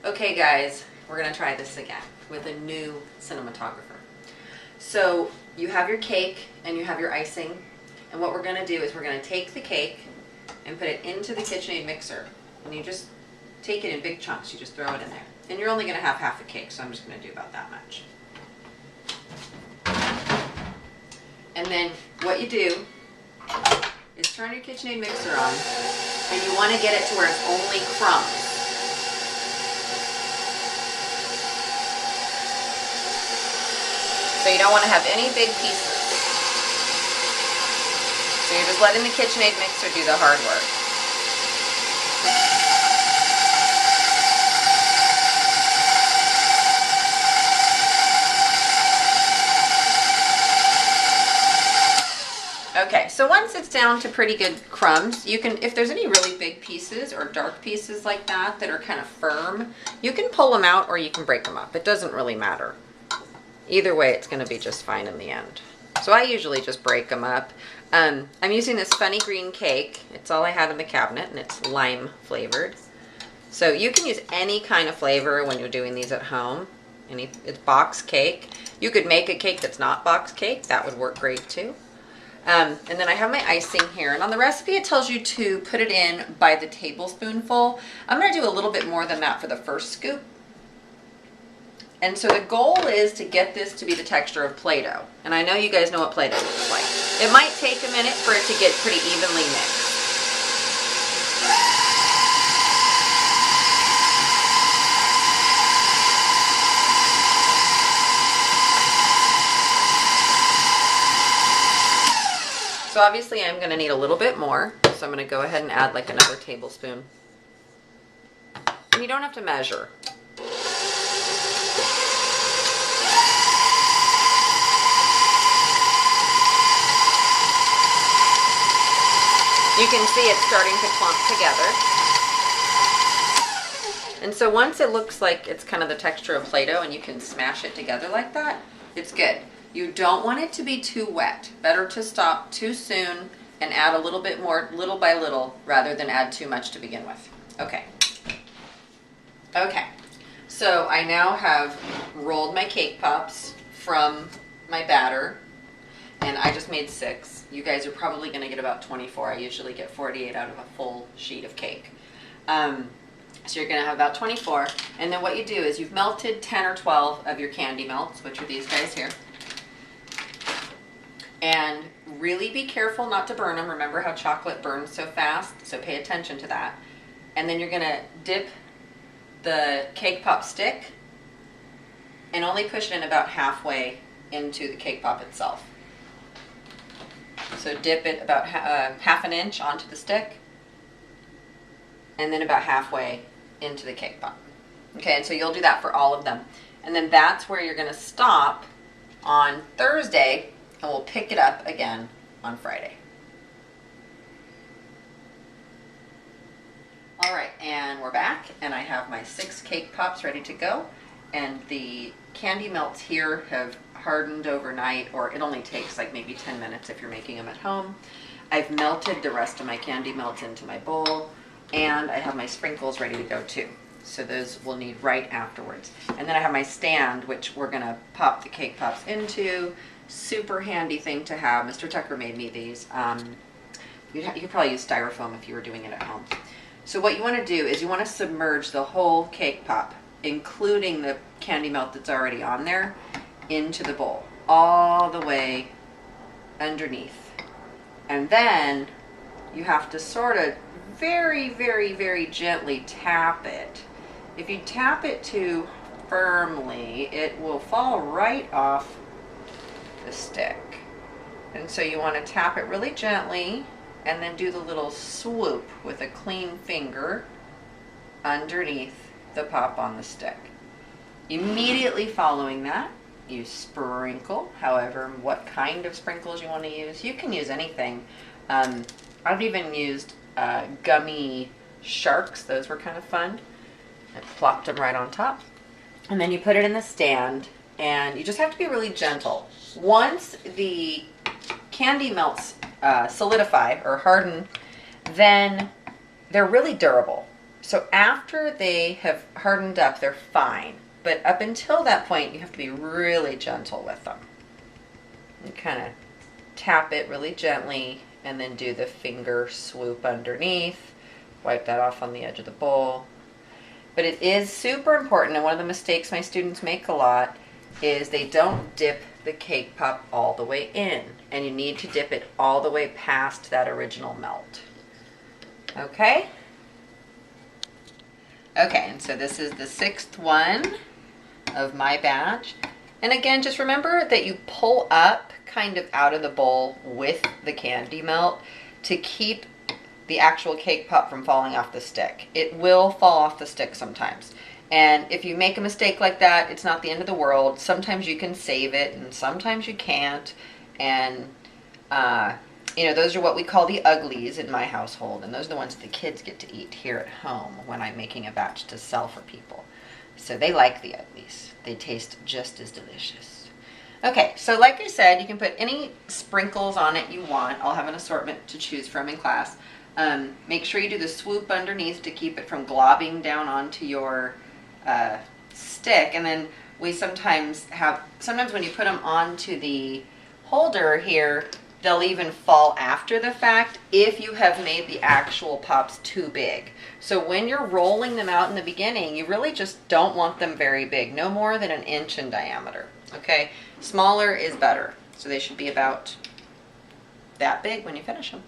Okay guys, we're gonna try this again with a new cinematographer. So you have your cake and you have your icing, and what we're gonna do is we're gonna take the cake and put it into the KitchenAid mixer, and you just take it in big chunks, you just throw it in there. And you're only gonna have half a cake, so I'm just gonna do about that much. And then what you do is turn your KitchenAid mixer on, and you wanna get it to where it's only crumbs. So you don't want to have any big pieces. So you're just letting the KitchenAid mixer do the hard work. Okay, so once it's down to pretty good crumbs, you can, if there's any really big pieces or dark pieces like that that are kind of firm, you can pull them out or you can break them up. It doesn't really matter. Either way, it's going to be just fine in the end. So I usually just break them up. I'm using this funny green cake. It's all I had in the cabinet, and it's lime flavored. So you can use any kind of flavor when you're doing these at home. It's box cake. You could make a cake that's not box cake. That would work great too. And then I have my icing here, and on the recipe it tells you to put it in by the tablespoonful. I'm going to do a little bit more than that for the first scoop. And so the goal is to get this to be the texture of Play-Doh. And I know you guys know what Play-Doh looks like. It might take a minute for it to get pretty evenly mixed. So obviously I'm going to need a little bit more. So I'm going to go ahead and add like another tablespoon. And you don't have to measure. You can see it's starting to clump together. And so once it looks like it's kind of the texture of Play-Doh and you can smash it together like that, it's good. You don't want it to be too wet. Better to stop too soon and add a little bit more, little by little, rather than add too much to begin with. Okay. Okay. So I now have rolled my cake pops from my batter. And I just made 6. You guys are probably going to get about 24. I usually get 48 out of a full sheet of cake. So you're going to have about 24. And then what you do is you've melted 10 or 12 of your candy melts, which are these guys here. And really be careful not to burn them. Remember how chocolate burns so fast, so pay attention to that. And then you're going to dip the cake pop stick and only push it in about halfway into the cake pop itself. So dip it about half an inch onto the stick, and then about halfway into the cake pop. Okay, and so you'll do that for all of them. And then that's where you're going to stop on Thursday, and we'll pick it up again on Friday. All right, and we're back, and I have my 6 cake pops ready to go. And the candy melts here have hardened overnight, or it only takes like maybe 10 minutes if you're making them at home. I've melted the rest of my candy melts into my bowl, and I have my sprinkles ready to go too. So those we'll need right afterwards. And then I have my stand, which we're gonna pop the cake pops into. Super handy thing to have. Mr. Tucker made me these. You could probably use styrofoam if you were doing it at home. So what you wanna do is you wanna submerge the whole cake pop, including the candy melt that's already on there, into the bowl, all the way underneath. And then you have to sort of very, very, very gently tap it. If you tap it too firmly, it will fall right off the stick. And so you want to tap it really gently and then do the little swoop with a clean finger underneath the pop on the stick. Immediately following that, you sprinkle, however, what kind of sprinkles you want to use. You can use anything. I've even used gummy sharks. Those were kind of fun. I plopped them right on top. And then you put it in the stand, and you just have to be really gentle. Once the candy melts solidify or harden, then they're really durable. So after they have hardened up, they're fine. But up until that point, you have to be really gentle with them. You kind of tap it really gently and then do the finger swoop underneath. Wipe that off on the edge of the bowl. But it is super important, and one of the mistakes my students make a lot is they don't dip the cake pop all the way in, and you need to dip it all the way past that original melt. Okay? Okay, and so this is the 6th one of my batch. And again, just remember that you pull up kind of out of the bowl with the candy melt to keep the actual cake pop from falling off the stick. It will fall off the stick sometimes. And if you make a mistake like that, it's not the end of the world. Sometimes you can save it and sometimes you can't. And, those are what we call the uglies in my household. And those are the ones that the kids get to eat here at home when I'm making a batch to sell for people. So they like the uglies. They taste just as delicious. Okay, so like I said, you can put any sprinkles on it you want. I'll have an assortment to choose from in class. Make sure you do the swoop underneath to keep it from globbing down onto your stick. And then we sometimes when you put them onto the holder here, they'll even fall after the fact if you have made the actual pops too big. So when you're rolling them out in the beginning, you really just don't want them very big, no more than 1 inch in diameter. Okay, smaller is better. So they should be about that big when you finish them.